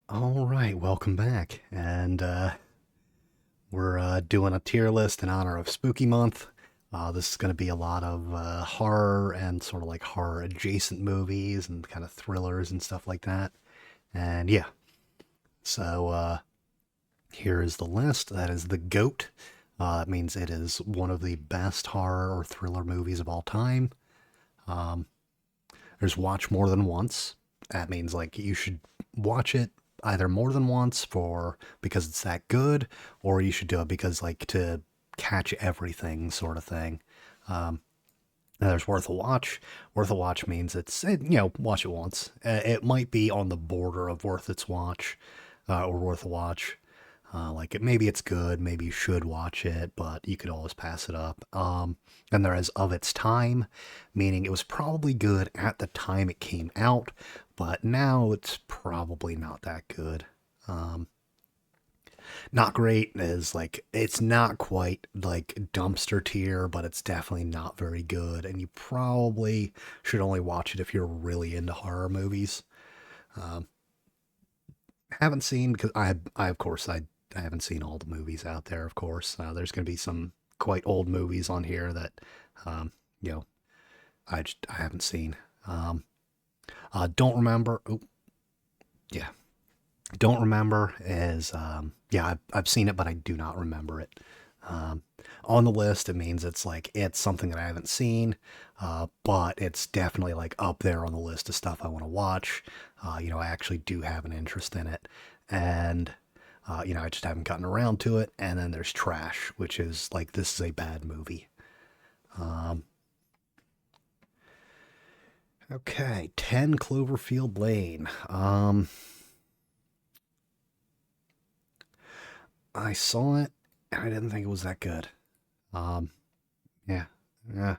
All right, welcome back. And we're doing a tier list in honor of Spooky Month. This is going to be a lot of horror and sort of like horror adjacent movies and kind of thrillers and stuff like that. And yeah, so here is the list. That is the GOAT. That means it is one of the best horror or thriller movies of all time. Um, there's watch more than once. That means like you should watch it either more than once for because it's that good, or you should do it because like to catch everything sort of thing. Um, and there's worth a watch. Worth a watch means watch it once. It might be on the border of worth its watch or worth a watch. Maybe it's good, maybe you should watch it, but you could always pass it up. And there is of its time, meaning it was probably good at the time it came out, but now it's probably not that good. Um, Not great is like it's not quite like dumpster tier, but it's definitely not very good, and you probably should only watch it if you're really into horror movies. Um, haven't seen because I of course I haven't seen all the movies out there. Of course, there's going to be some quite old movies on here that um, you know I haven't seen. Um, don't remember. Oh, yeah, don't remember is I've seen it, but I do not remember it. Um, on the list, it means it's like it's something that I haven't seen, but it's definitely like up there on the list of stuff I want to watch. I actually do have an interest in it, and I just haven't gotten around to it. And then there's Trash, which is like this is a bad movie. Um, okay, 10 Cloverfield Lane. I saw it, and I didn't think it was that good. Um, yeah, yeah.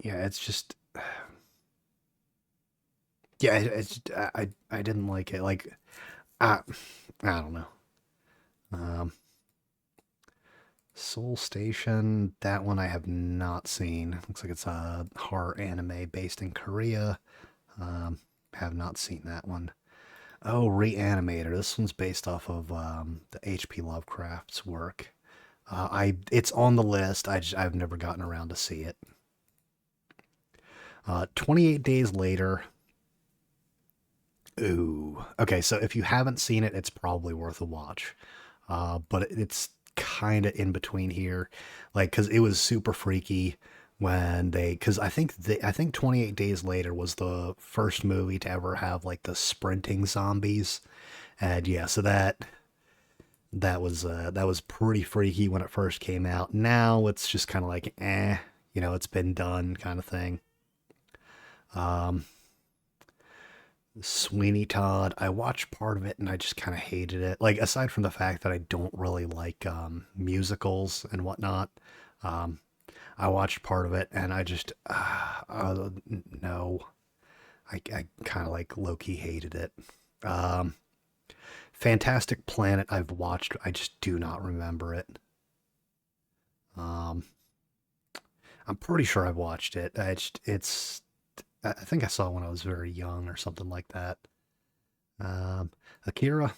Yeah, it's just yeah, I didn't like it. Like I I don't know. Um, Soul Station, that one I have not seen. Looks like it's a horror anime based in Korea. Have not seen that one. Oh, Reanimator. This one's based off of the H.P. Lovecraft's work. It's on the list. I've never gotten around to see it. 28 Days Later. Ooh. Okay, so if you haven't seen it, it's probably worth a watch. But it's kind of in between here, like because it was super freaky when because I think 28 Days Later was the first movie to ever have like the sprinting zombies, and yeah, so that was pretty freaky when it first came out. Now it's just kind of like it's been done kind of thing. Um, Sweeney Todd. I watched part of it and I just kind of hated it. Like aside from the fact that I don't really like musicals and whatnot, um, I watched part of it and I just no, I kind of like low key hated it. Um, Fantastic Planet. I've watched. I just do not remember it. Um, I'm pretty sure I've watched it. It's I think I saw it when I was very young or something like that. Um, Akira.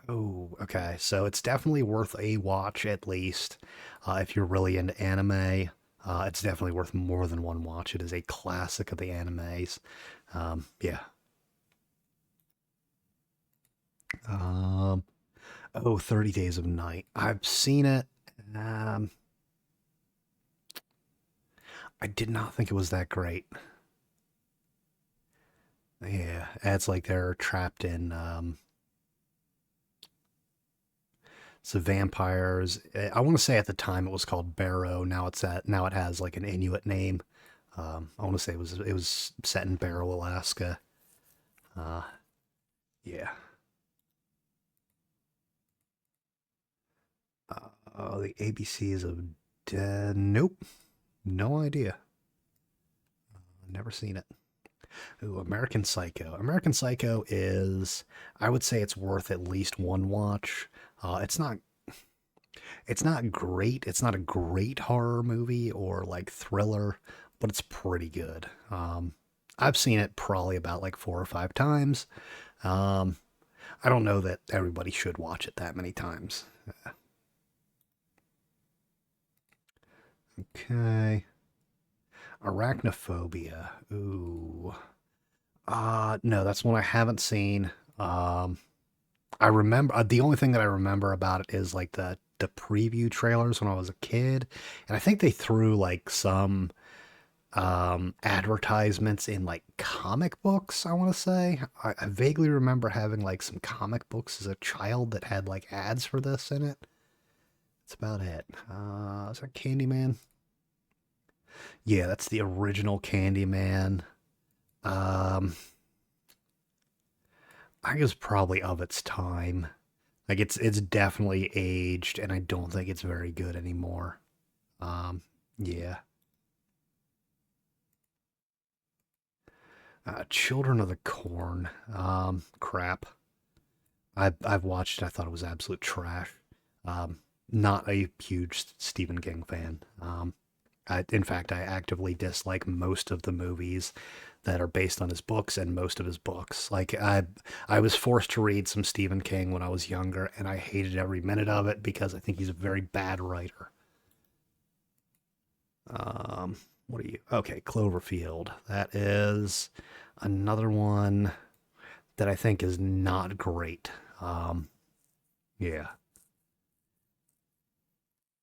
Oh, okay. So it's definitely worth a watch at least. If you're really into anime, it's definitely worth more than one watch. It is a classic of the animes. Yeah. Um, oh, 30 Days of Night. I've seen it. Um, I did not think it was that great. Yeah, it's like they're trapped in so vampires. I want to say at the time it was called Barrow. Now it has like an Inuit name. I want to say it was set in Barrow, Alaska. Uh, yeah. The ABCs of Nope, no idea. Never seen it. Ooh, American Psycho. American Psycho is, I would say, it's worth at least one watch. It's not great. It's not a great horror movie or like thriller, but it's pretty good. I've seen it probably about like 4 or 5 times. Um, I don't know that everybody should watch it that many times. Okay. Arachnophobia. Ooh. No, that's one I haven't seen. Um, I remember the only thing that I remember about it is like the preview trailers when I was a kid, and I think they threw like some advertisements in like comic books. I want to say I vaguely remember having like some comic books as a child that had like ads for this in it. That's about it. Is that Candyman? Yeah, that's the original Candyman. Um, I guess probably of its time. Like it's definitely aged, and I don't think it's very good anymore. Yeah. Children of the Corn. Crap. I've watched it. I thought it was absolute trash. Um, Not a huge Stephen King fan. In fact, I actively dislike most of the movies that are based on his books and most of his books. I was forced to read some Stephen King when I was younger, and I hated every minute of it because I think he's a very bad writer. Um, what are you? Okay, Cloverfield. That is another one that I think is not great. Um, yeah.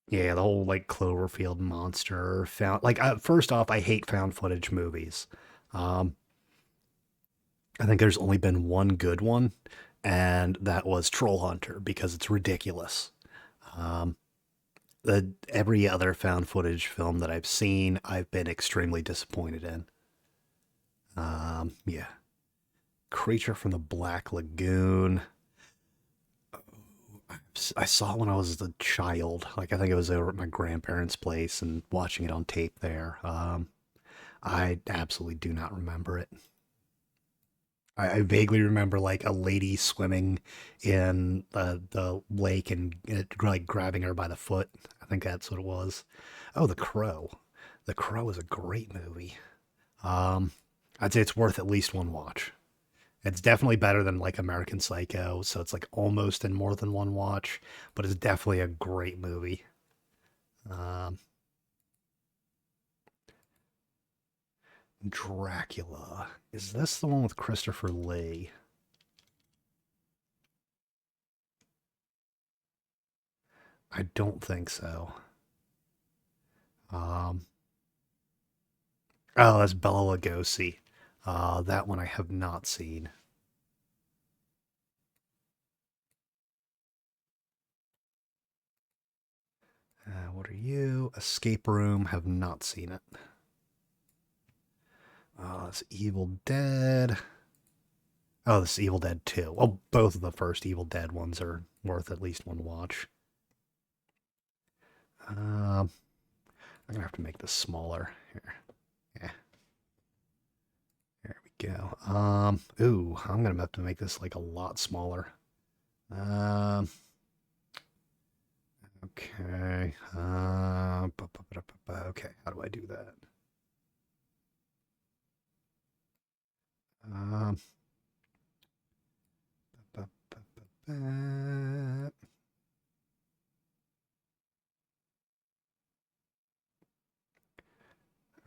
Yeah, the whole like Cloverfield monster found like first off, I hate found footage movies. Um, I think there's only been one good one, and that was Troll Hunter because it's ridiculous. Um, every other found footage film that I've seen, I've been extremely disappointed in. Yeah, Creature from the Black Lagoon. I saw it when I was a child. Like I think it was over at my grandparents' place and watching it on tape there. I absolutely do not remember it. I vaguely remember like a lady swimming in the lake and it, like grabbing her by the foot. I think that's what it was. Oh, The Crow. The Crow is a great movie. Um, I'd say it's worth at least one watch. It's definitely better than like American Psycho, so it's like almost in more than one watch, but it's definitely a great movie. Um, Dracula. Is this the one with Christopher Lee? I don't think so. Um, oh, that's Bela Lugosi. That one I have not seen. What are you? Escape Room. Have not seen it. It's Evil Dead. Oh, this is Evil Dead 2. Well, both of the first Evil Dead ones are worth at least one watch. Um, I'm gonna have to make this smaller. Here. Yeah, there we go. Ooh, I'm gonna have to make this like a lot smaller. Um, okay. Okay, how do I do that? Um,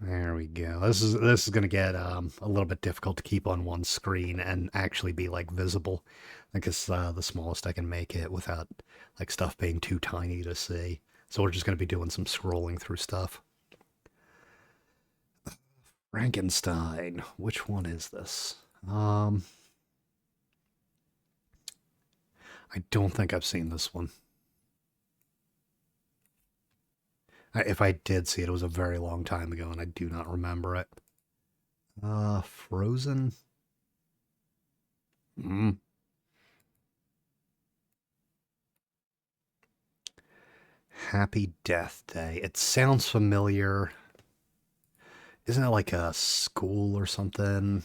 There we go. This is going to get a little bit difficult to keep on one screen and actually be like visible. I guess the smallest I can make it without like stuff being too tiny to see. So we're just going to be doing some scrolling through stuff. Frankenstein. Which one is this? Um, I don't think I've seen this one. If I did see it, it was a very long time ago, and I do not remember it. Frozen. Mm. Happy Death Day. It sounds familiar. Isn't it like a school or something?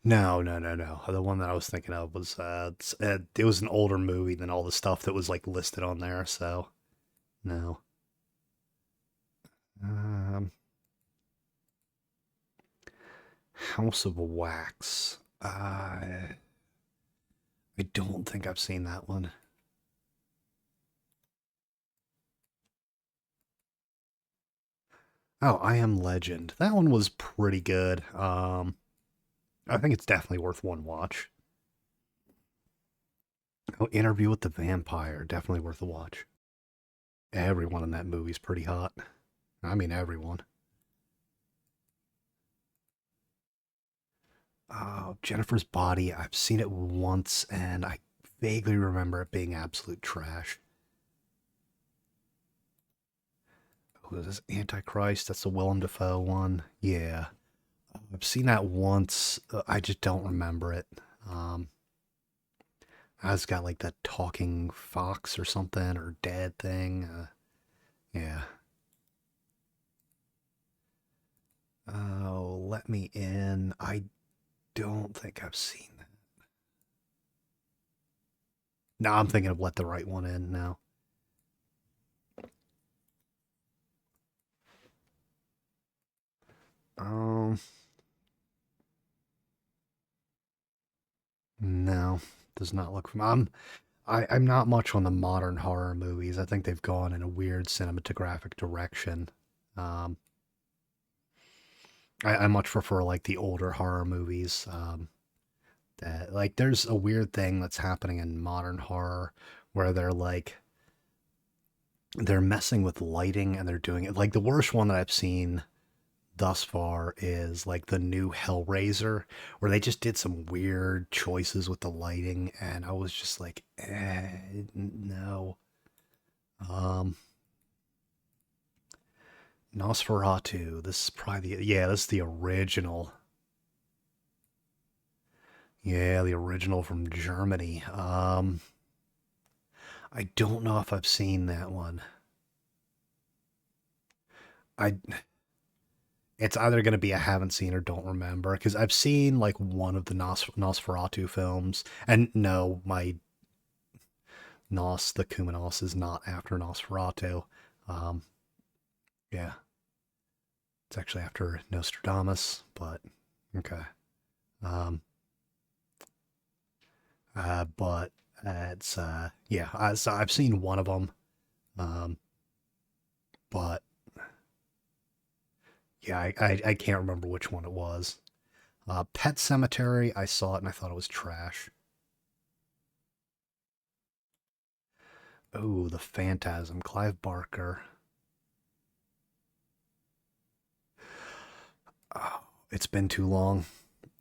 No, no, no, no. The one that I was thinking of was it was an older movie than all the stuff that was like listed on there. So no. Um, House of Wax. I don't think I've seen that one. Oh, I Am Legend. That one was pretty good. I think it's definitely worth one watch. Oh, Interview with the Vampire, definitely worth a watch. Everyone in that movie's pretty hot. I mean, everyone. Oh, Jennifer's Body. I've seen it once, and I vaguely remember it being absolute trash. Oh, is this Antichrist? That's the Willem Dafoe one. Yeah, I've seen that once. I just don't remember it. Um, I was got like that talking fox or something or dead thing. Yeah. Oh, Let Me In. I don't think I've seen that. No, I'm thinking of Let the Right One In now. Um, no, does not look from. I'm not much on the modern horror movies. I think they've gone in a weird cinematographic direction. Um, I much prefer like the older horror movies. That like there's a weird thing that's happening in modern horror where they're messing with lighting and they're doing it like the worst one that I've seen thus far is like the new Hellraiser, where they just did some weird choices with the lighting, and I was just like, no. Um, Nosferatu. This is probably this is the original. Yeah, the original from Germany. I don't know if I've seen that one. I It's either going to be I haven't seen or don't remember because I've seen like one of the Nosferatu films, and no, my the Kumanos is not after Nosferatu. Um, yeah, it's actually after Nostradamus, but okay. Um, but it's yeah, so I've seen one of them, um, but yeah, I can't remember which one it was. Pet Cemetery, I saw it and I thought it was trash. Oh, The Phantasm, Clive Barker. Oh, it's been too long.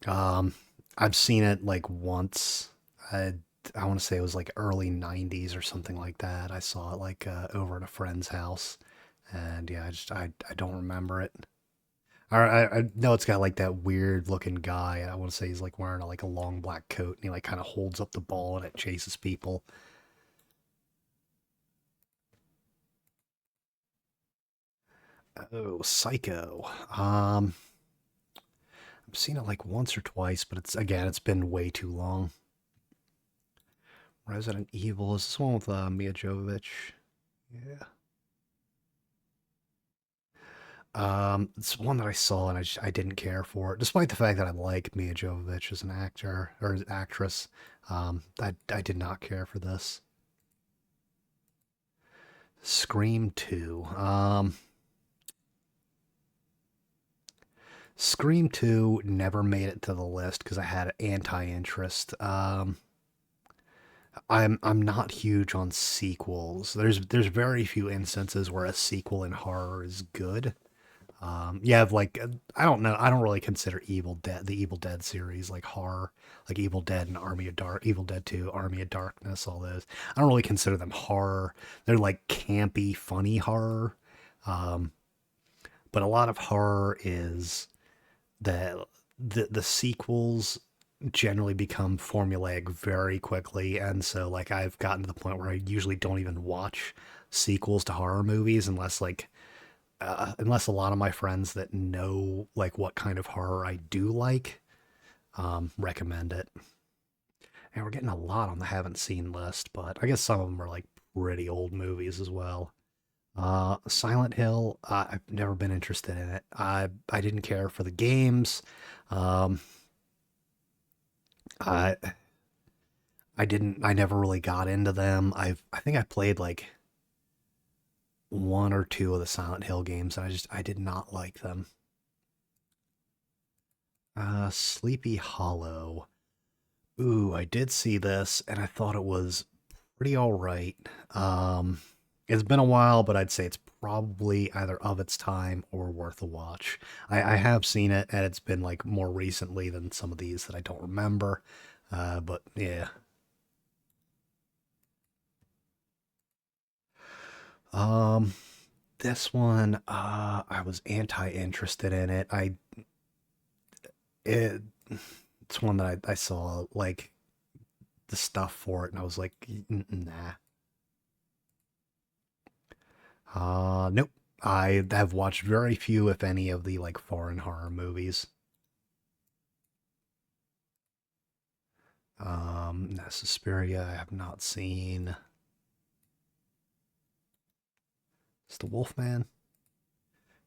Um, I've seen it like once. I want to say it was like early '90s or something like that. I saw it like over at a friend's house, and yeah, I don't remember it. I know it's got like that weird looking guy. I want to say he's like wearing like a long black coat, and he like kind of holds up the ball and it chases people. Oh, Psycho. I've seen it like once or twice, but it's been way too long. Resident Evil is this one with Mia Jovovich? Yeah. It's one that I saw and I didn't care for it, despite the fact that I like Mia Jovovich as an actor or as an actress. I did not care for this. Scream 2. Scream 2 never made it to the list because I had anti-interest. I'm not huge on sequels. There's very few instances where a sequel in horror is good. You have like I don't know. I don't really consider the Evil Dead series like horror, like Evil Dead and Evil Dead 2, Army of Darkness, all those. I don't really consider them horror. They're like campy, funny horror. Um, but a lot of horror is that the sequels generally become formulaic very quickly, and so like I've gotten to the point where I usually don't even watch sequels to horror movies unless a lot of my friends that know like what kind of horror I do like recommend it. And we're getting a lot on the haven't seen list, but I guess some of them are like pretty old movies as well. Silent Hill, I've never been interested in it. I didn't care for the games. Um, I I never really got into them. I think I played like one or two of the Silent Hill games, and I did not like them. Sleepy Hollow. Ooh, I did see this, and I thought it was pretty all right. Um, it's been a while, but I'd say it's probably either of its time or worth a watch. I have seen it, and it's been like more recently than some of these that I don't remember. But yeah. Um, this one, I was anti-interested in it. It, it's one that I saw like the stuff for it, and I was like, Nah." Nope. I have watched very few, if any, of the like foreign horror movies. Suspiria, I have not seen. It's the Wolfman.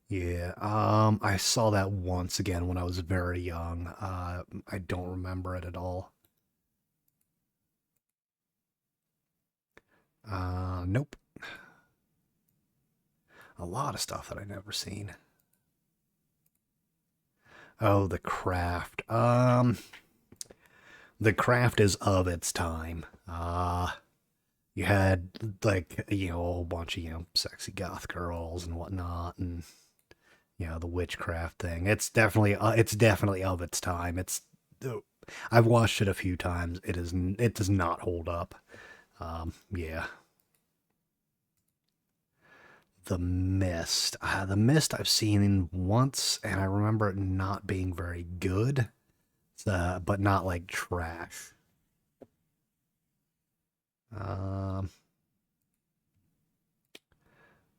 Yeah. I saw that once again when I was very young. I don't remember it at all. Nope. A lot of stuff that I never seen. Oh, The Craft. The Craft is of its time. You had like a whole bunch of sexy goth girls and whatnot, and the witchcraft thing. It's definitely of its time. I've watched it a few times. It does not hold up. Yeah. The Mist I've seen once, and I remember it not being very good, but not like trash. Um,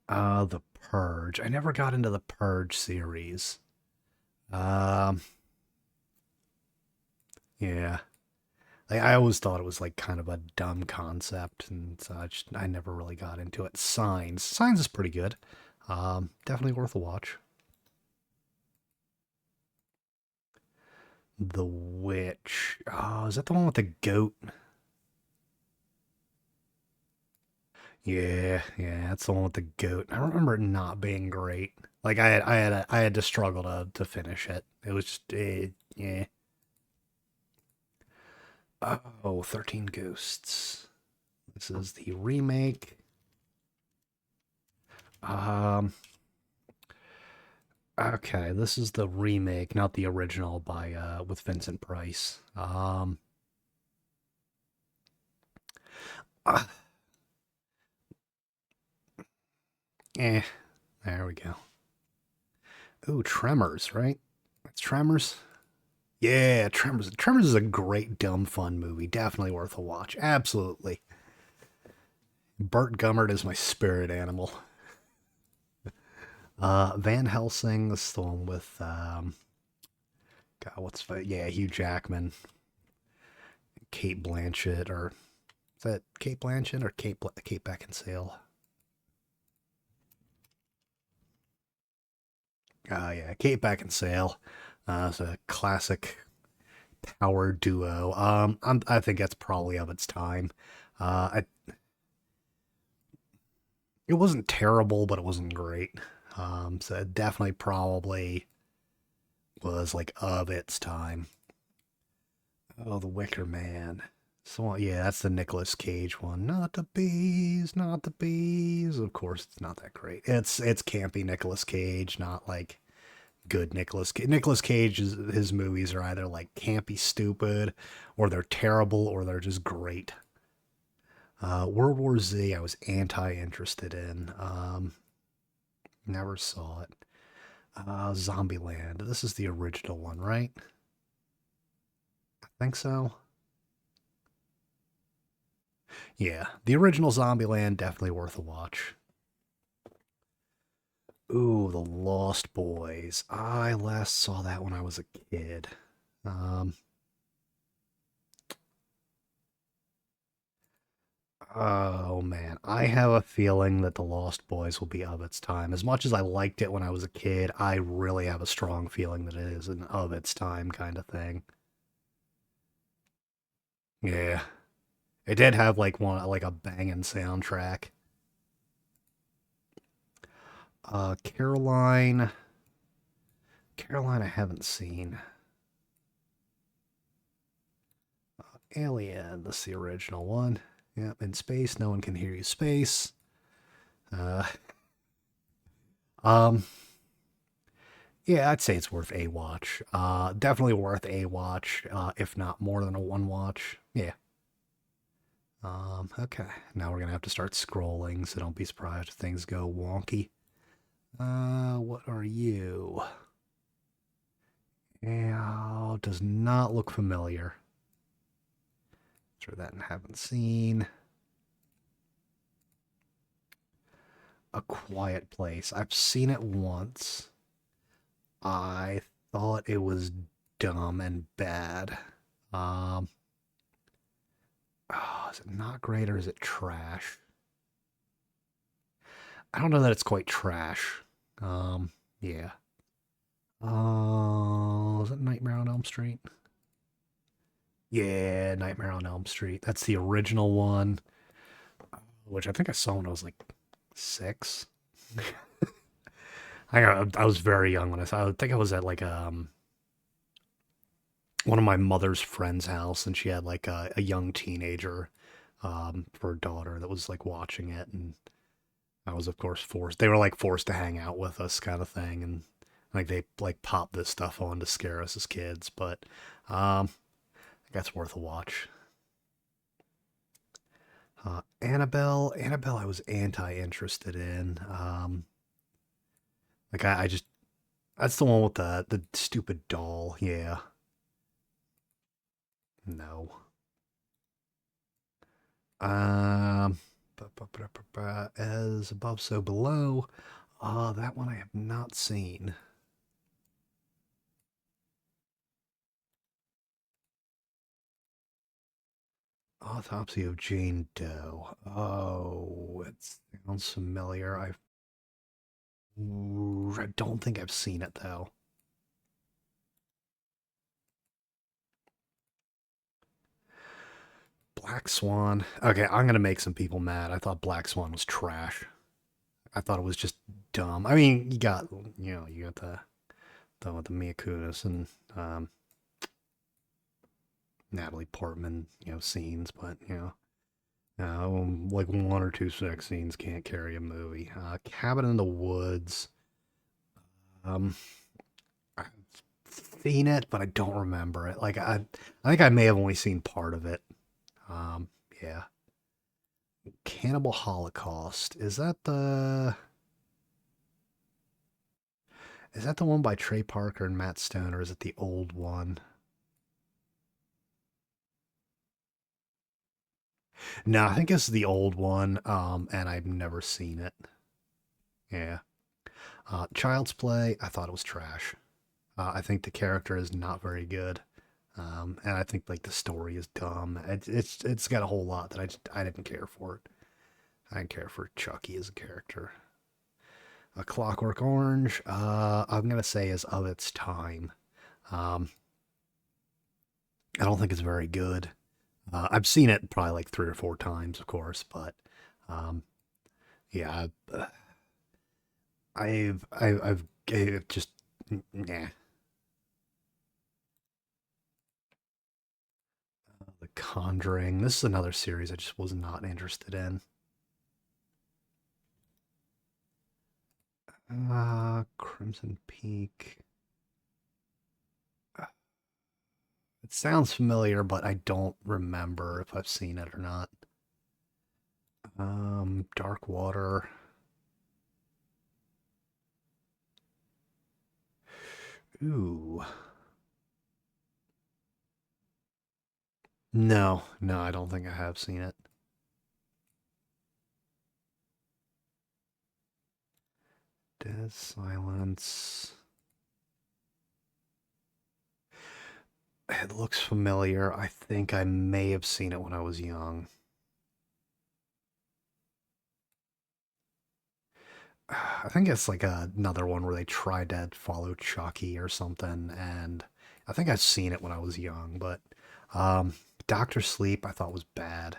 The Purge. I never got into the Purge series. Um, yeah. I always thought it was like kind of a dumb concept and such. I never really got into it. Signs is pretty good. Definitely worth a watch. The Witch. Oh, is that the one with the goat? Yeah, that's the one with the goat. I remember it not being great. Like I had to struggle to finish it. It was just yeah. Oh, 13 Ghosts. This is the remake. Um, okay, this is the remake, not the original by with Vincent Price. Uh, eh, there we go. Ooh, Tremors, right? It's Tremors. Yeah, Tremors. Tremors is a great dumb fun movie. Definitely worth a watch. Absolutely. Burt Gummert is my spirit animal. Van Helsing, this is the one with God, yeah, Hugh Jackman, Kate Blanchett, or is that Kate Blanchett or Kate Beckinsale? Yeah, Kate Beckinsale. It's a classic power duo. I think that's probably of its time. It wasn't terrible, but it wasn't great. So it definitely probably was like of its time. Oh, The Wicker Man. So yeah, that's the Nicolas Cage one. Not the bees, not the bees. Of course, it's not that great. It's campy Nicolas Cage, not like good Nicolas Cage. Nicolas Cage his movies are either like campy stupid, or they're terrible, or they're just great. World War Z, I was anti-interested in. Never saw it. Zombieland. This is the original one, right? I think so. Yeah, the original Zombieland definitely worth a watch. Ooh, The Lost Boys. I last saw that when I was a kid. Um, Oh man, I have a feeling that The Lost Boys will be of its time. As much as I liked it when I was a kid, I really have a strong feeling that it is an of its time kind of thing. Yeah. It did have like one like a banging soundtrack. Caroline, Caroline, I haven't seen. Alien, that's the original one. Yep, in space, no one can hear you. Space. Uh, um, yeah, I'd say it's worth a watch. Definitely worth a watch. If not more than a one watch. Yeah. Okay. Now we're gonna have to start scrolling, so don't be surprised if things go wonky. What are you? Yeah, does not look familiar. Sure that I haven't seen. A Quiet Place. I've seen it once. I thought it was dumb and bad. Um, is it not great or is it trash? I don't know that it's quite trash. Yeah. Is it Nightmare on Elm Street? Yeah, Nightmare on Elm Street. That's the original one, which I think I saw when I was like 6. I was very young when I saw. I think I was at like one of my mother's friend's house, and she had like a young teenager for her daughter that was like watching it, and I was of course forced. They were like forced to hang out with us, kind of thing, and like they like popped this stuff on to scare us as kids. But that's worth a watch. Annabelle, I was anti-interested in. Like I just that's the one with the stupid doll. Yeah, no. Um, as above, so below. That one I have not seen. Autopsy of Jane Doe. Oh, it sounds familiar. I don't think I've seen it though. Black Swan. Okay, I'm gonna make some people mad. I thought Black Swan was trash. I thought it was just dumb. I mean, you got the Mia Kunis and Natalie Portman, scenes, but like one or two sex scenes can't carry a movie. Cabin in the Woods. Um, I've seen it, but I don't remember it. I think I may have only seen part of it. Yeah. Cannibal Holocaust. Is that the one by Trey Parker and Matt Stone, or is it the old one? No, I think it's the old one. And I've never seen it. Yeah. Child's Play. I thought it was trash. I think the character is not very good. And I think like the story is dumb. It's got a whole lot that I didn't care for it. I didn't care for Chucky as a character. A Clockwork Orange. I'm gonna say is of its time. Um, I don't think it's very good. I've seen it probably like 3 or 4 times, of course, but um, yeah, I've just nah. The Conjuring. This is another series I just was not interested in. Crimson Peak. It sounds familiar, but I don't remember if I've seen it or not. Dark Water. Ooh. No, no, I don't think I have seen it. Dead Silence. It looks familiar. I think I may have seen it when I was young. I think it's like another one where they tried to follow Chucky or something, and I think I've seen it when I was young, but um, Doctor Sleep I thought was bad.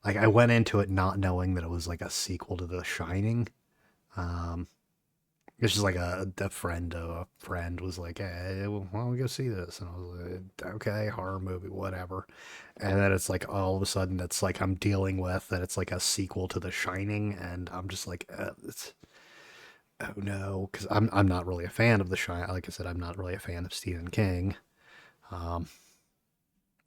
Like I went into it not knowing that it was like a sequel to The Shining. Um, it's just like a friend was like, "Hey, well, why don't we go see this?" And I was like, "Okay, horror movie, whatever." And then it's like all of a sudden it's like I'm dealing with that it's like a sequel to The Shining, and I'm just like, it's oh no, because I'm not really a fan of The Shining. Like I said, I'm not really a fan of Stephen King. Um,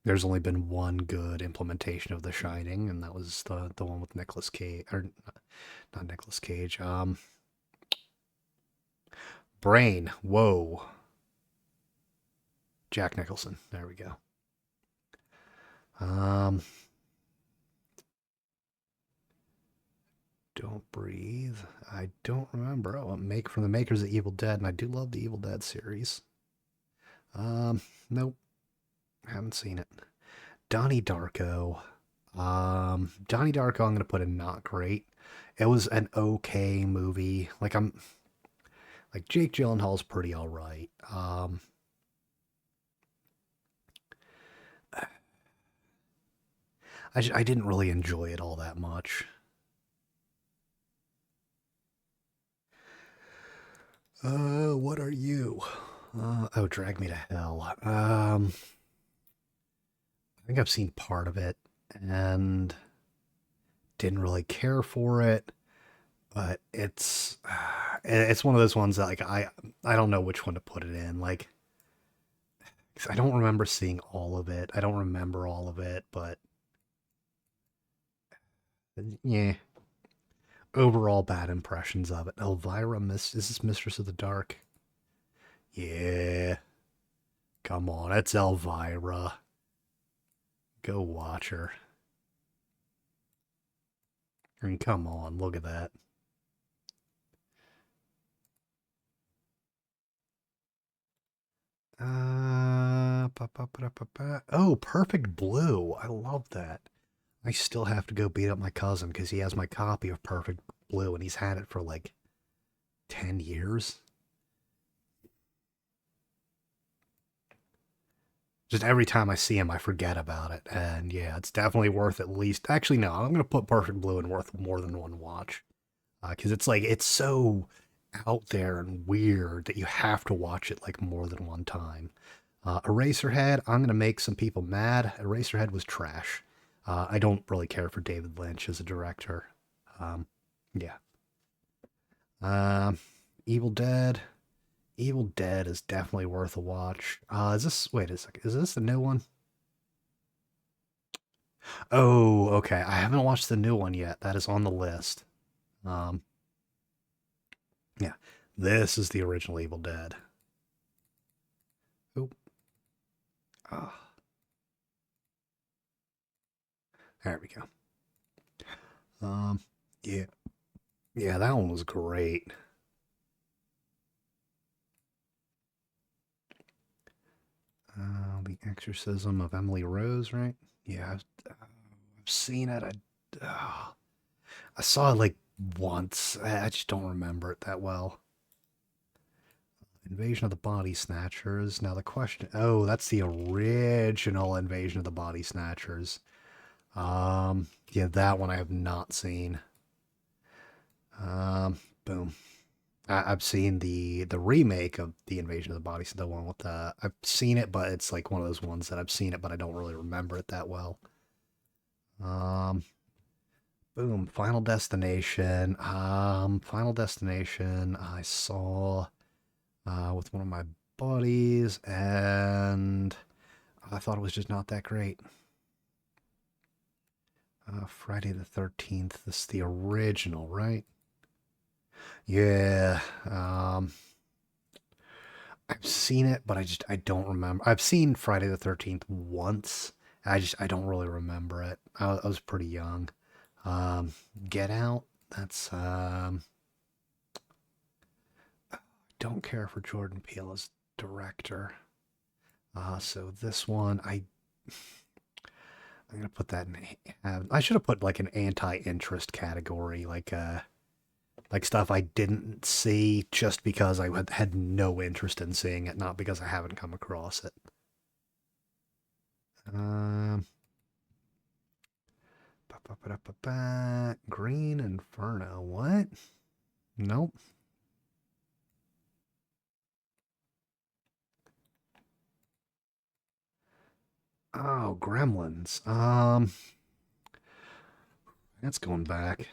there's only been one good implementation of The Shining, and that was the one with Nicolas Cage, or not Nicolas Cage. Brain. Whoa, Jack Nicholson. There we go. Um, don't breathe. I don't remember. Oh, make from the makers of Evil Dead, and I do love the Evil Dead series. Um, nope, haven't seen it. Donnie Darko. Donnie Darko, I'm gonna put in not great. It was an okay movie. Like Jake Gyllenhaal's pretty all right. I didn't really enjoy it all that much. What are you? Oh, Drag Me to Hell. I think I've seen part of it and didn't really care for it, but it's one of those ones that like I don't know which one to put it in. Like 'cause I don't remember seeing all of it. I don't remember all of it, but yeah, overall bad impressions of it. Elvira, is this Mistress of the Dark? Yeah, come on, it's Elvira. Go watch her. I mean, come on, look at that. Oh, Perfect Blue. I love that. I still have to go beat up my cousin because he has my copy of Perfect Blue and he's had it for like 10 years. Just every time I see him, I forget about it. And yeah, it's definitely worth at least. Actually, no, I'm going to put Perfect Blue in worth more than one watch because it's like, it's so out there and weird that you have to watch it like more than one time. Eraserhead, I'm going to make some people mad. Eraserhead was trash. I don't really care for David Lynch as a director. Um, yeah. Um, Evil Dead. Evil Dead is definitely worth a watch. Is this, wait a second, is this the new one? Oh, okay. I haven't watched the new one yet. That is on the list. Um, yeah. This is the original Evil Dead. Oh, oh, there we go. Um, yeah. Yeah, that one was great. The Exorcism of Emily Rose, right? Yeah, I've seen it. I saw it like once. I just don't remember it that well. Invasion of the Body Snatchers. Now the question. Oh, that's the original Invasion of the Body Snatchers. Yeah, that one I have not seen. Boom. I've seen the remake of the Invasion of the Body, the one with the. I've seen it, but it's like one of those ones that I've seen it, but I don't really remember it that well. Um, boom. Final Destination. Final Destination. I saw with one of my buddies, and I thought it was just not that great. Friday the 13th. This is the original, right? Yeah. I've seen it, but I don't remember. I've seen Friday the 13th once. I don't really remember it. I was pretty young. Um, Get Out. That's don't care for Jordan Peele as director. So this one I'm gonna put that in. I should have put like an anti-interest category, like Like stuff I didn't see just because I had no interest in seeing it, not because I haven't come across it. Um, Green Inferno. What? Nope. Oh, Gremlins. That's going back.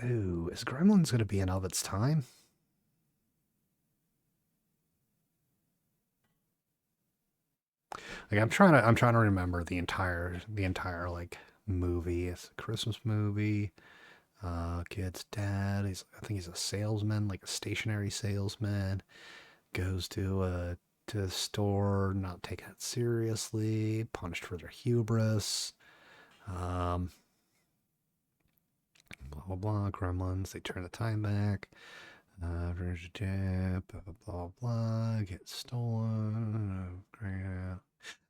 Ooh, is Gremlins going to be an of its time? Like I'm trying to remember the entire like movie. It's a Christmas movie. Kid's dad. I think he's a salesman, like a stationary salesman. Goes to a store, not taking it seriously, punished for their hubris. Um, blah blah blah. Gremlins. They turn the time back. Blah blah blah blah. Get stolen.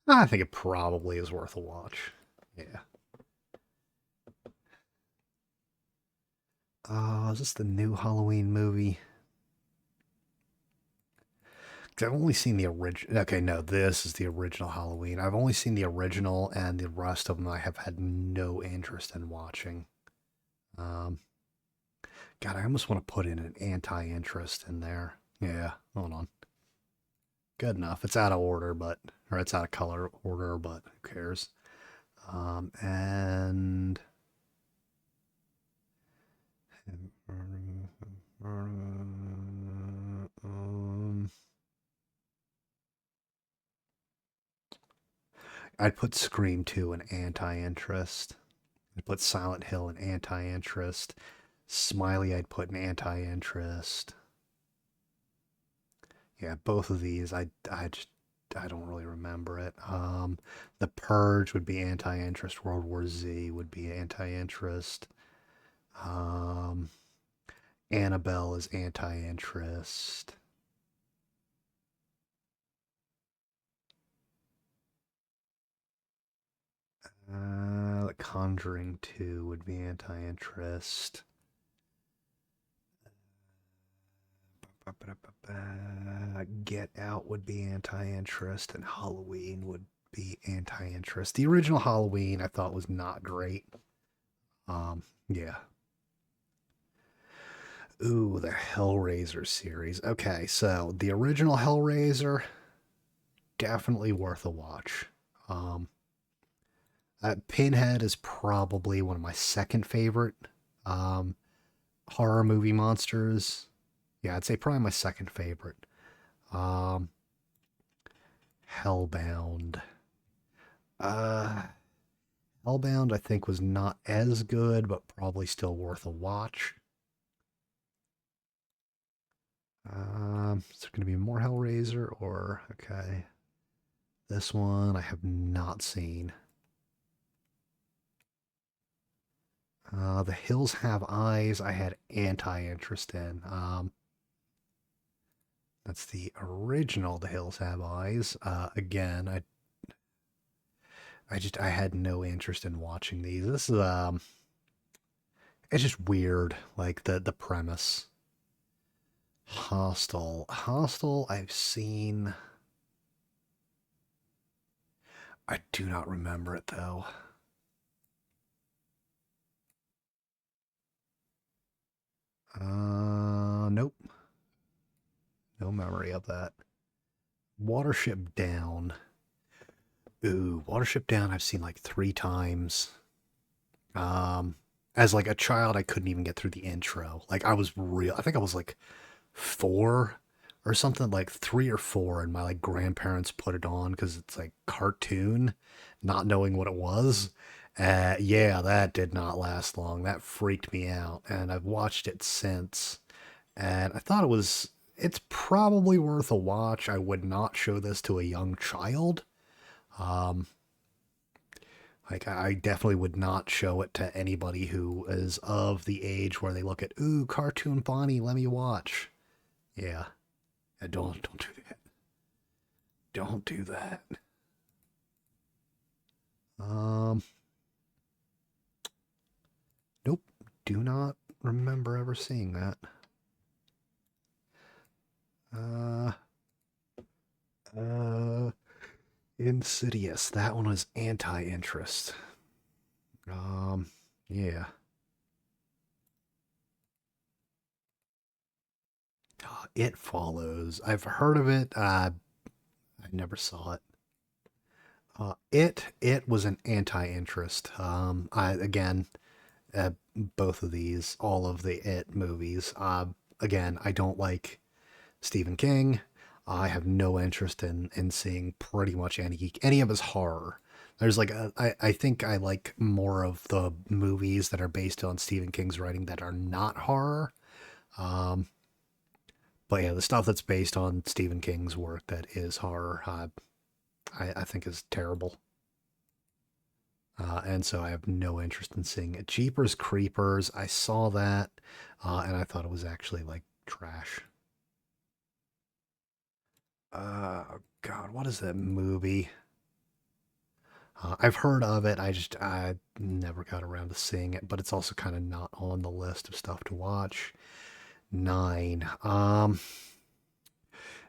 I think it probably is worth a watch. Yeah. Is this the new Halloween movie? 'Cause I've only seen the original. Okay, no, this is the original Halloween. I've only seen the original, and the rest of them I have had no interest in watching. Um, God, I almost want to put in an anti-interest in there. Yeah, hold on. Good enough. It's out of order, or it's out of color order, but who cares? And I'd put Scream 2 in anti-interest. I'd put Silent Hill in anti-interest. Smiley I'd put in anti-interest. Yeah, both of these I don't really remember it. The Purge would be anti-interest. World War Z would be anti-interest. Um, Annabelle is anti-interest. The Conjuring 2 would be anti-interest. Get Out would be anti-interest, and Halloween would be anti-interest. The original Halloween I thought was not great. Yeah. Ooh, the Hellraiser series. Okay, so the original Hellraiser, definitely worth a watch. Um, Pinhead is probably one of my second favorite um, horror movie monsters. Yeah, I'd say probably my second favorite. Um, Hellbound. Uh, Hellbound, I think, was not as good, but probably still worth a watch. Is there going to be more Hellraiser or okay? This one I have not seen. The Hills Have Eyes. I had anti-interest in. That's the original. The Hills Have Eyes. Again, I had no interest in watching these. This is it's just weird. Like the premise. Hostel. Hostel. I've seen. I do not remember it though. Nope. No memory of that. Watership Down. Ooh, Watership Down I've seen like 3 times. Um, as like a child, I couldn't even get through the intro. Like I was real. I think I was like 4 or something, like 3 or 4, and my like grandparents put it on because it's like cartoon, not knowing what it was. Yeah, that did not last long. That freaked me out, and I've watched it since, and I thought it's probably worth a watch. I would not show this to a young child. Um, like I definitely would not show it to anybody who is of the age where they look at, ooh, cartoon Bonnie, let me watch. Yeah, don't do that. Don't do that. Um, nope. Do not remember ever seeing that. Uh, uh, Insidious. That one was anti-interest. Um, yeah. It Follows. I've heard of it. I never saw it. It was an anti-interest. I again, both of these, all of the It movies. Again, I don't like Stephen King. I have no interest in seeing pretty much any of his horror. There's like I think I like more of the movies that are based on Stephen King's writing that are not horror. Um, but yeah, the stuff that's based on Stephen King's work that is horror, I think is terrible. And so I have no interest in seeing it. Jeepers Creepers, I saw that, and I thought it was actually like trash. God, what is that movie? I've heard of it. I never got around to seeing it, but it's also kind of not on the list of stuff to watch. Nine.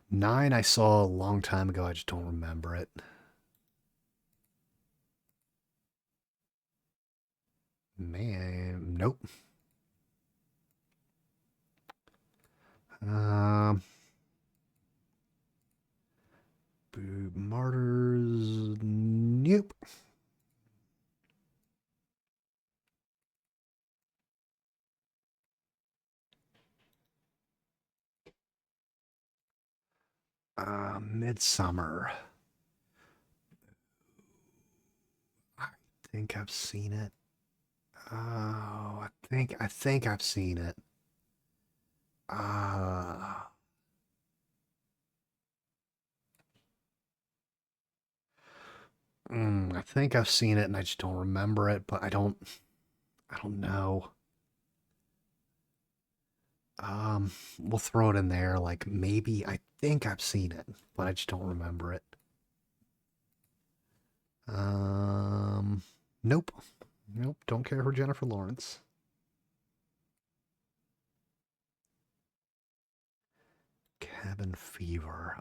Nine I saw a long time ago. I just don't remember it. Man, nope. Um, Martyrs. Nope. Midsummer. I think I've seen it. Oh, I think I've seen it. Uh, I think I've seen it, and I just don't remember it. But I don't know. We'll throw it in there. Like maybe I think I've seen it, but I just don't remember it. Um, nope, nope. Don't care for Jennifer Lawrence. Cabin Fever.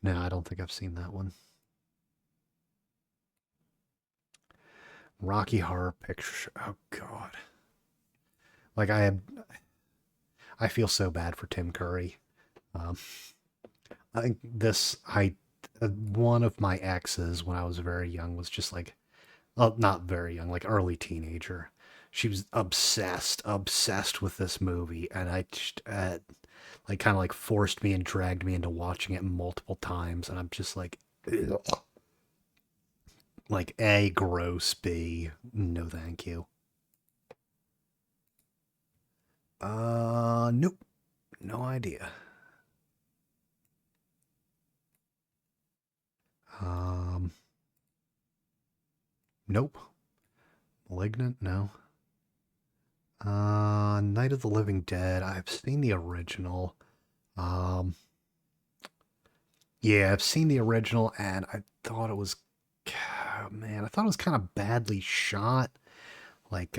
No, I don't think I've seen that one. Rocky Horror Picture. Oh God. Like I feel so bad for Tim Curry. Um, I think one of my exes when I was very young was just like, well, not very young, like early teenager. She was obsessed with this movie, and I just like kind of like forced me and dragged me into watching it multiple times, and I'm just like, ugh. Like A, gross, B, no thank you. Nope, no idea. Um, nope. Malignant, no. Night of the Living Dead. I've seen the original. Um, yeah, I've seen the original, and I thought it was, man, I thought it was kind of badly shot. Like,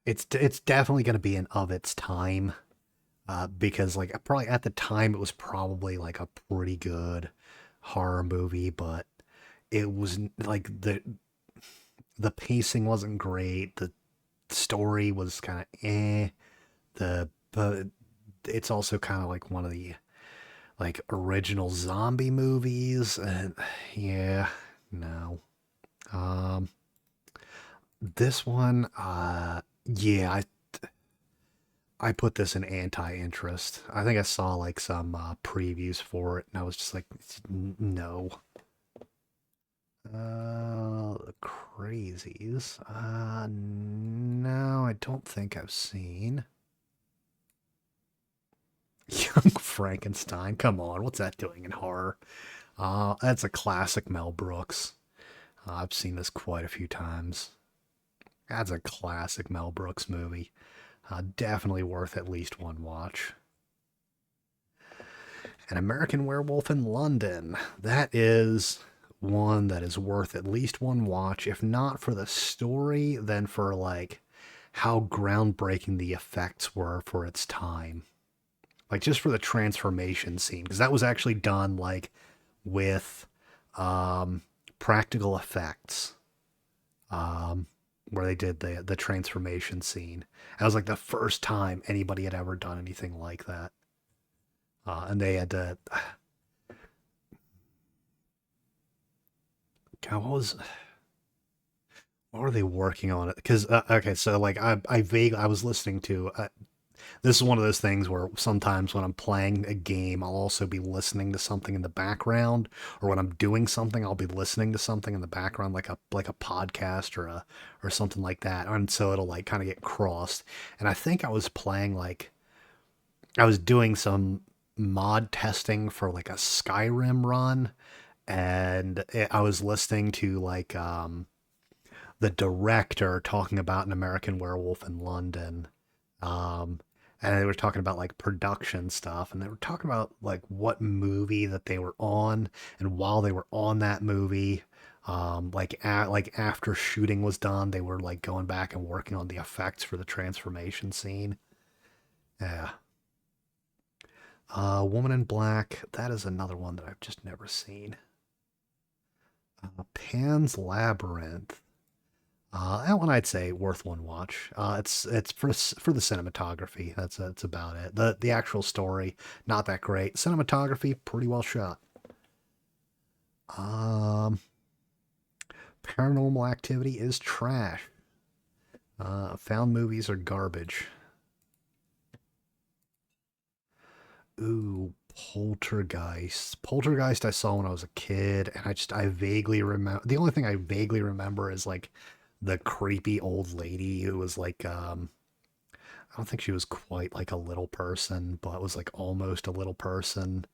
it's definitely going to be an of its time, because like probably at the time it was probably like a pretty good horror movie, but it was like the pacing wasn't great. The story was kind of eh. But it's also kind of like one of the like original zombie movies, and yeah, no. Um, this one, yeah, I put this in anti-interest. I think I saw like some previews for it, and I was just like, no. The Crazies. No, I don't think I've seen. Young Frankenstein. Come on, what's that doing in horror? That's a classic Mel Brooks. I've seen this quite a few times. That's a classic Mel Brooks movie. Definitely worth at least one watch. An American Werewolf in London. That is one that is worth at least one watch, if not for the story, then for like how groundbreaking the effects were for its time. Like just for the transformation scene, because that was actually done like with um, practical effects, um, where they did the transformation scene. That was like the first time anybody had ever done anything like that, and they had to. God, what were they working on it? Because okay, so like I was listening to this is one of those things where sometimes when I'm playing a game, I'll also be listening to something in the background, or when I'm doing something, I'll be listening to something in the background, like a podcast or something like that, and so it'll like kind of get crossed. And I think I was playing like I was doing some mod testing for like a Skyrim run, and I was listening to like the director talking about an American Werewolf in London. Um, and they were talking about like production stuff, and they were talking about like what movie that they were on, and while they were on that movie, like after shooting was done, they were like going back and working on the effects for the transformation scene. Yeah. Woman in Black. That is another one that I've just never seen. Pan's Labyrinth. That one I'd say worth one watch. It's for the cinematography. That's about it. The actual story not that great. Cinematography pretty well shot. Um, Paranormal Activity is trash. Found movies are garbage. Ooh, Poltergeist. Poltergeist I saw when I was a kid, and I vaguely remember. The only thing I vaguely remember is like the creepy old lady who was like I don't think she was quite like a little person, but was like almost a little person.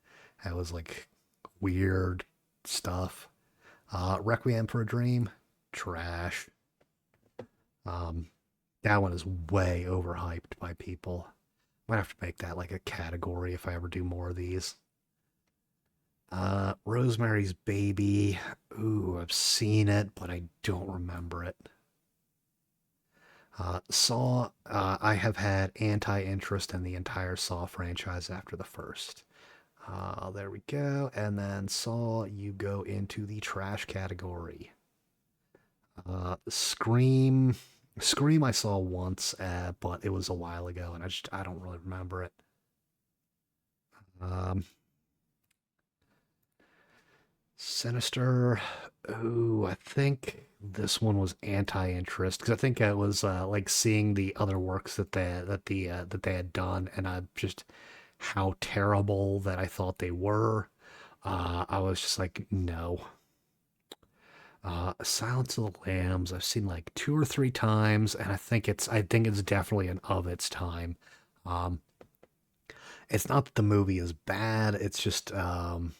It was like weird stuff. Requiem for a Dream, trash. Um, that one is way overhyped by people. Might have to make that like a category if I ever do more of these. Rosemary's Baby. Ooh, I've seen it, but I don't remember it. Saw, I have had anti interest in the entire Saw franchise after the first. There we go. And then Saw, you go into the trash category. Scream. Scream I saw once, but it was a while ago, and I don't really remember it. Um, Sinister. Ooh, I think this one was anti-interest because I think I was like seeing the other works that they had done, and I just how terrible that I thought they were. I was just like, no. Silence of the Lambs, I've seen like two or three times, and I think it's definitely an of its time. Um, it's not that the movie is bad. It's just oh,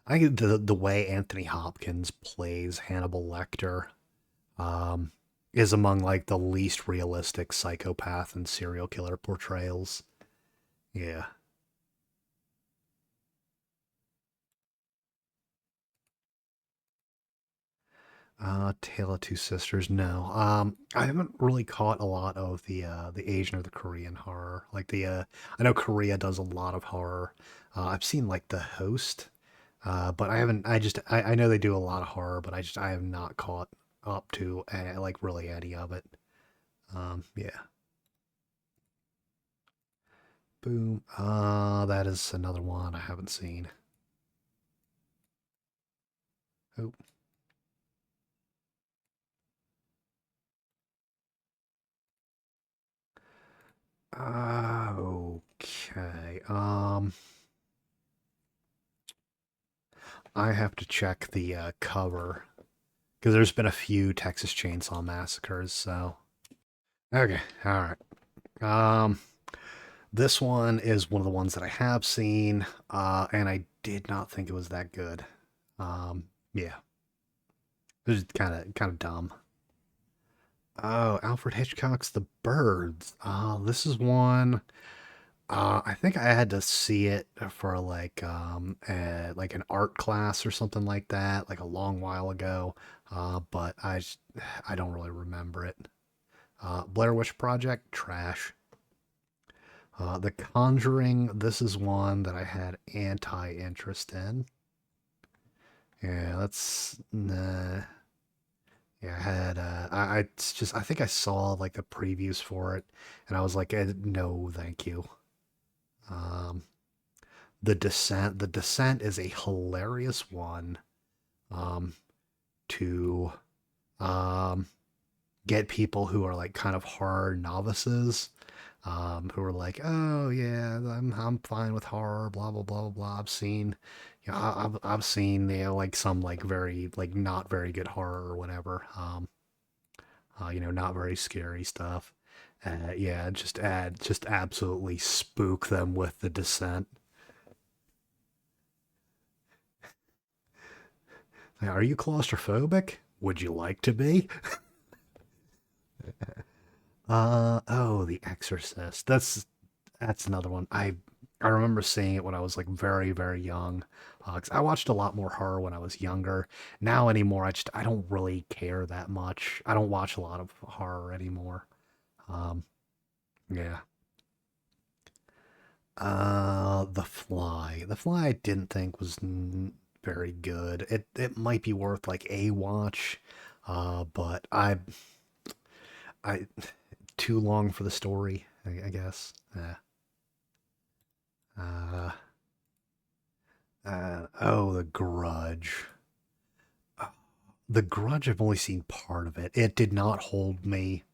I think the way Anthony Hopkins plays Hannibal Lecter um, is among like the least realistic psychopath and serial killer portrayals. Yeah. Tale of Two Sisters. No. I haven't really caught a lot of the Asian or the Korean horror. Like I know Korea does a lot of horror. I've seen like The Host, but I haven't. I know they do a lot of horror, but I have not caught up to like really any of it. Yeah. Boom. That is another one I haven't seen. Oh. Okay. I have to check the cover because there's been a few Texas Chainsaw Massacres. So okay, all right. Um, this one is one of the ones that I have seen, and I did not think it was that good. Yeah, it was kind of dumb. Oh, Alfred Hitchcock's The Birds. This is one. I think I had to see it for like an art class or something like that, like a long while ago. But I don't really remember it. Blair Witch Project, trash. The Conjuring, this is one that I had anti-interest in. Yeah, that's nah. Yeah, I had it's just I think I saw like the previews for it, and I was like, no, thank you. Um, the Descent is a hilarious one. Um, to um get people who are like kind of horror novices, who are like, oh yeah, I'm fine with horror, blah blah blah blah blah. I've seen like some like very like not very good horror or whatever. Not very scary stuff. Yeah, just absolutely spook them with the Descent. Are you claustrophobic? Would you like to be? Oh, The Exorcist. That's another one. I remember seeing it when I was like very very young. 'Cause I watched a lot more horror when I was younger. Now anymore, I don't really care that much. I don't watch a lot of horror anymore. Um, yeah. The Fly. The Fly I didn't think was very good. It might be worth like a watch, but I too long for the story. I guess. Uh, oh, The Grudge. Uh, The Grudge. I've only seen part of it. It did not hold me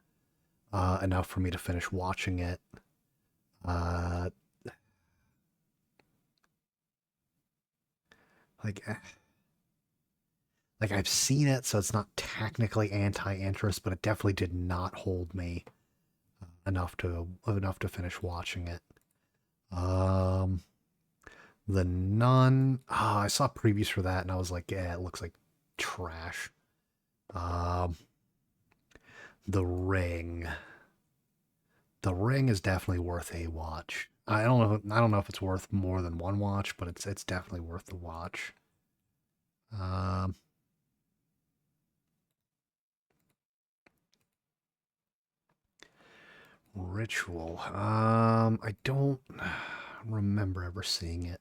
enough for me to finish watching it. Uh, like, eh, like I've seen it, so it's not technically anti-interest, but it definitely did not hold me enough to finish watching it. Um, The Nun. I saw previews for that, and I was like, yeah, it looks like trash. Um, The Ring. The Ring is definitely worth a watch. I don't know if it's worth more than one watch, but it's definitely worth the watch. Um, Ritual. I don't remember ever seeing it.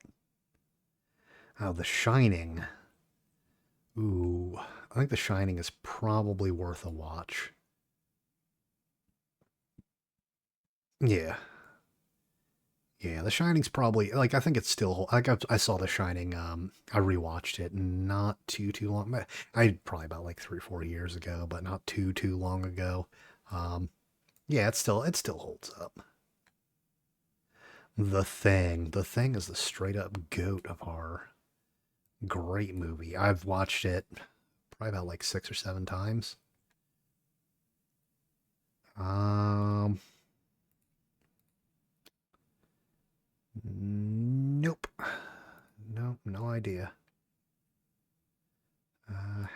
Oh, The Shining. Ooh, I think The Shining is probably worth a watch. Yeah, yeah. The Shining's probably like I think it's still like I saw The Shining. I rewatched it not too long. I probably about like 3 or 4 years ago, but not too long ago. Um, yeah, it still holds up. The Thing is the straight up goat of horror. Great movie. I've watched it probably about like 6 or 7 times. Um, nope. Nope, no idea.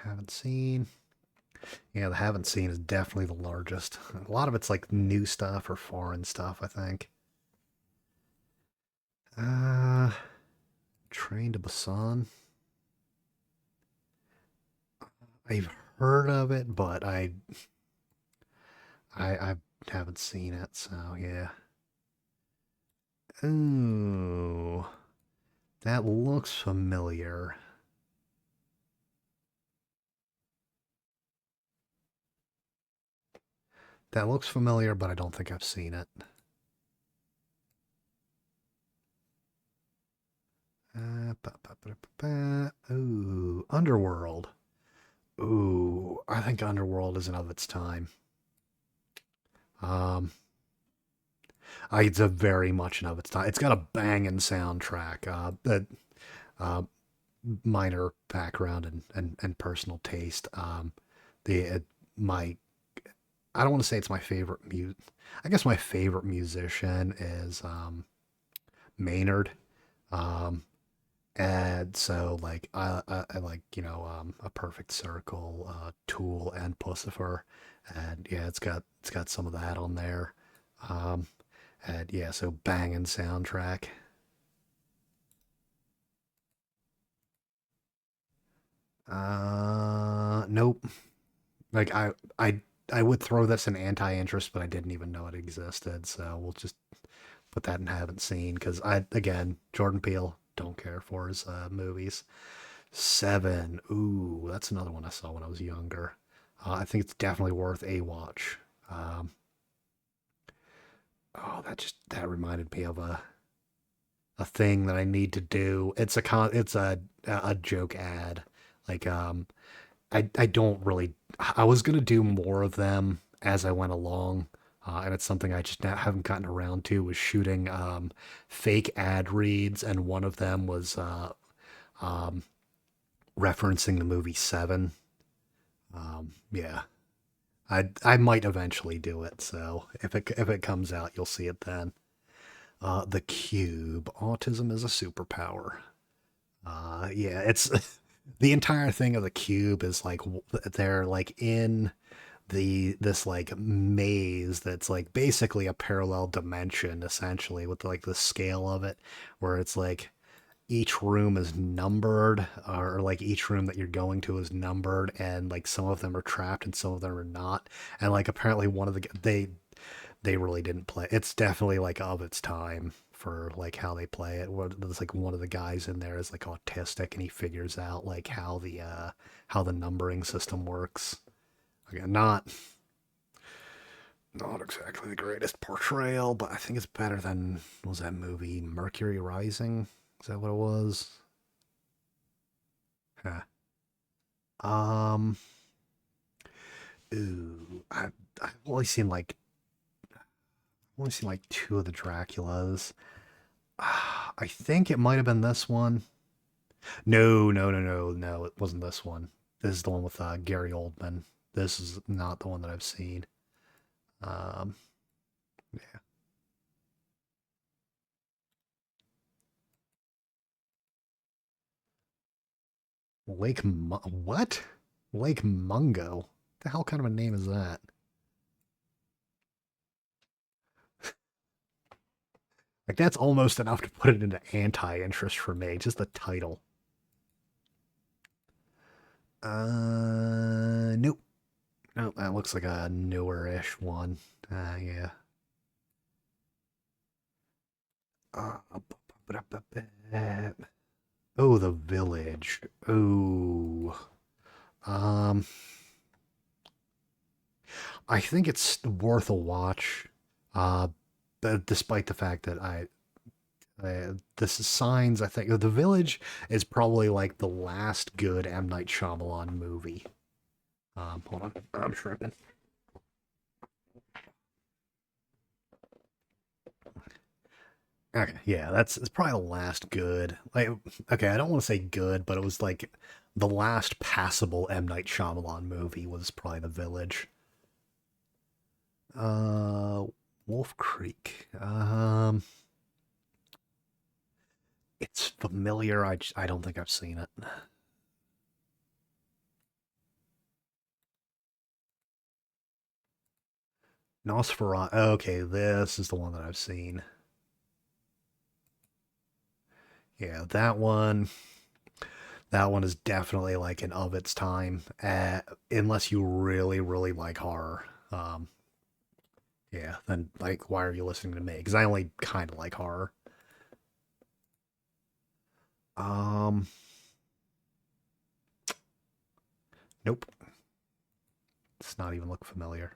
Haven't seen. Yeah, the haven't seen is definitely the largest. A lot of it's like new stuff or foreign stuff, I think. Uh, Train to Busan. I've heard of it, but I haven't seen it, so yeah. Ooh, that looks familiar. That looks familiar, but I don't think I've seen it. Ooh, Underworld. Ooh, I think Underworld is of its time. Um, it's a very much of its time. It's got a banging soundtrack. Uh, Minor background and personal taste. The my I don't want to say it's my favorite I guess my favorite musician is Maynard. Um, and so I like A Perfect Circle, Tool, and Pussifer. And yeah, it's got some of that on there. Um, and yeah, so banging soundtrack. Nope. Like I would throw this in anti-interest, but I didn't even know it existed. So we'll just put that in haven't seen because I again Jordan Peele don't care for his movies. Seven. Ooh, that's another one I saw when I was younger. I think it's definitely worth a watch. Um, oh, that reminded me of a thing that I need to do. It's a joke ad. Like I don't really. I was gonna do more of them as I went along, and it's something I just haven't gotten around to. Was shooting fake ad reads, and one of them was um, referencing the movie Seven. Yeah, I might eventually do it. So if it comes out, you'll see it then. The Cube. Autism is a superpower. Yeah, it's the entire thing of the Cube is like they're like in this like maze that's like basically a parallel dimension essentially with like the scale of it where it's like each room is numbered or like each room that you're going to is numbered and like some of them are trapped and some of them are not and like apparently one of the they really didn't play. It's definitely like of its time for like how they play it. There's like one of the guys in there is like autistic and he figures out like how the numbering system works. Again, not exactly the greatest portrayal, but I think it's better than what was that movie Mercury Rising? Is that what it was? Huh. Um, ooh, I've only seen like two of the Draculas. I think it might have been this one. No, no, no, no, no. It wasn't this one. This is the one with Gary Oldman. This is not the one that I've seen. Um, yeah. What? Lake Mungo? The hell kind of a name is that? Like that's almost enough to put it into anti-interest for me. Just the title. Nope. Nope. That looks like a newer-ish one. Yeah. Uh, oh, The Village. Oh. Um, I think it's worth a watch. Uh, but despite the fact that this is signs, I think The Village is probably like the last good M Night Shyamalan movie. Hold on, I'm shrimping. Okay, yeah, that's it's probably the last good. Like, okay, I don't want to say good, but it was like the last passable M Night Shyamalan movie was probably The Village. Uh, Wolf Creek. It's familiar. I don't think I've seen it. Nosferatu. Okay, this is the one that I've seen. Yeah, that one. That one is definitely like an of its time. Unless you really, really like horror. Yeah, then like, why are you listening to me? Because I only kind of like horror. Um, nope. It's not even look familiar.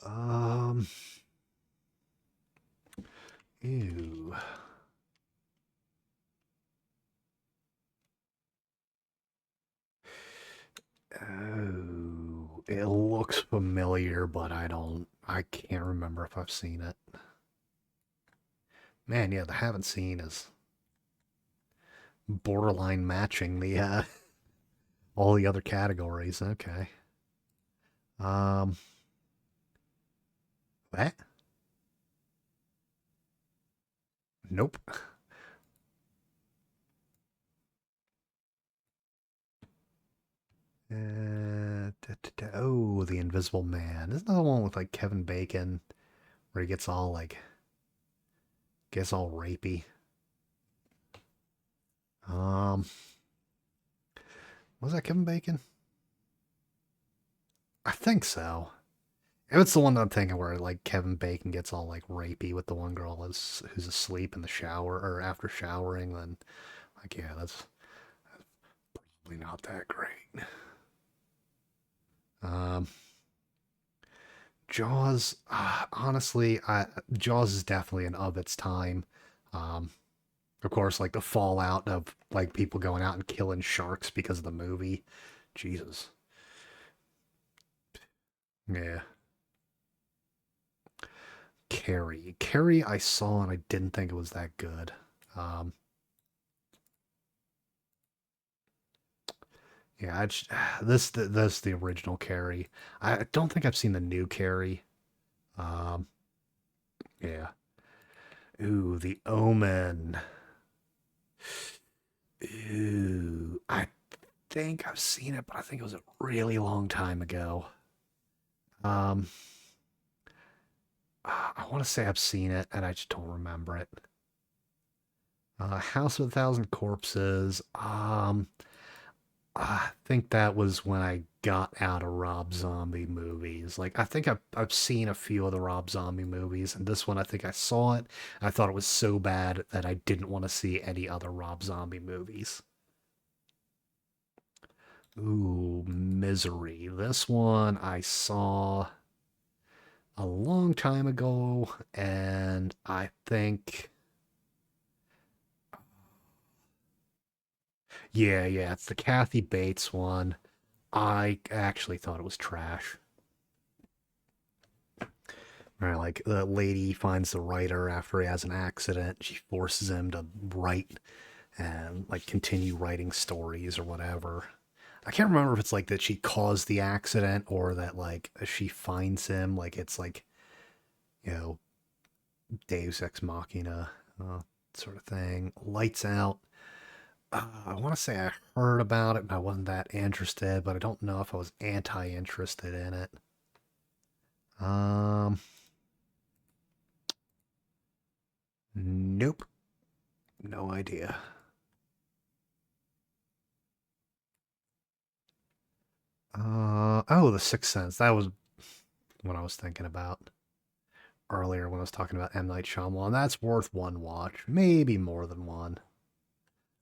Um, ew. Oh, it looks familiar, but I can't remember if I've seen it. Man, yeah, the haven't seen is borderline matching the all the other categories. Okay. Um, what? Nope. Oh, The Invisible Man. Isn't that the one with like Kevin Bacon where he gets all rapey? Um, was that Kevin Bacon? I think so. If it's the one that I'm thinking where like Kevin Bacon gets all like rapey with the one girl who's asleep in the shower or after showering, then like yeah, that's probably not that great. Um, Jaws, honestly, Jaws is definitely an of its time. Um, of course, like the fallout of like people going out and killing sharks because of the movie. Jesus. Yeah. Carrie. Carrie I saw and I didn't think it was that good. Um, yeah, this the original Carrie. I don't think I've seen the new Carrie. Um, yeah. Ooh, The Omen. Ooh, I think I've seen it, but I think it was a really long time ago. Um, I want to say I've seen it, and I just don't remember it. House of a Thousand Corpses. I think that was when I got out of Rob Zombie movies. Like, I think I've seen a few of the Rob Zombie movies, and this one I think I saw it. I thought it was so bad that I didn't want to see any other Rob Zombie movies. Ooh, Misery. This one I saw a long time ago, and I think, yeah, it's the Kathy Bates one. I actually thought it was trash. Right, like the lady finds the writer after he has an accident. She forces him to write and like continue writing stories or whatever. I can't remember if it's like that she caused the accident or that like she finds him. Like it's like, you know, Deus Ex Machina sort of thing. Lights Out. I want to say I heard about it and I wasn't that interested, but I don't know if I was anti-interested in it. Um, nope, no idea. Oh, The Sixth Sense. That was what I was thinking about earlier when I was talking about M. Night Shyamalan. That's worth one watch, maybe more than one.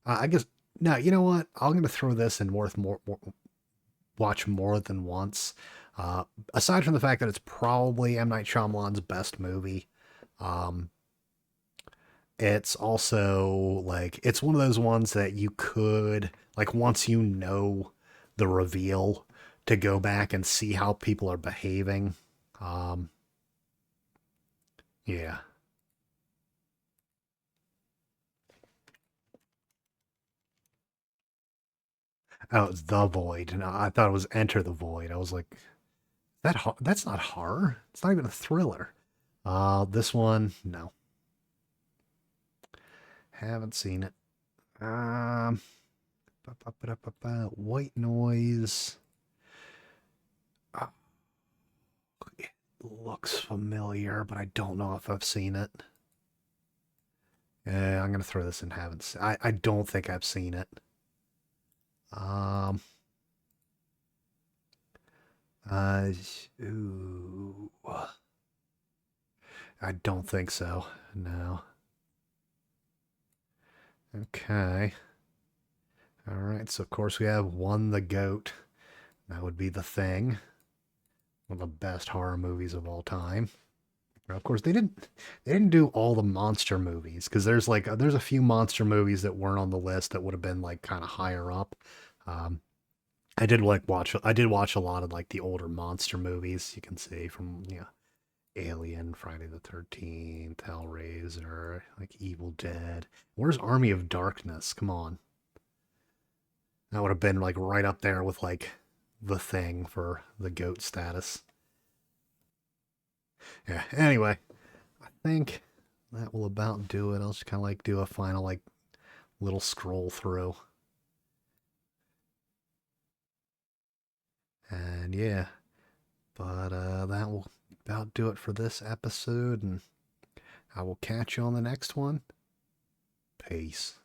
I guess, no, you know what? I'm going to throw this in worth watch more than once. Uh, Aside from the fact that it's probably M. Night Shyamalan's best movie, um, it's also like it's one of those ones that you could like once you know the reveal to go back and see how people are behaving. Um, yeah. Oh, it's The Void. And I thought it was Enter the Void. I was like, that's not horror. It's not even a thriller. This one, no, haven't seen it. Um, White Noise. Uh, it looks familiar, but I don't know if I've seen it. Yeah, I'm gonna throw this in. Haven't. I don't think I've seen it. Um. Uh. Ooh. I don't think so. No. Okay. All right. So of course we have One the Goat. That would be The Thing. One of the best horror movies of all time. Of course, they didn't do all the monster movies because there's a few monster movies that weren't on the list that would have been like kind of higher up. Um, I did watch a lot of like the older monster movies. You can see from Alien, Friday the 13th, Hellraiser, like Evil Dead. Where's Army of Darkness? Come on, that would have been like right up there with like The Thing for the goat status. Yeah. Anyway, I think that will about do it. I'll just kind of like do a final like little scroll through. And yeah, but that will about do it for this episode, and I will catch you on the next one. Peace.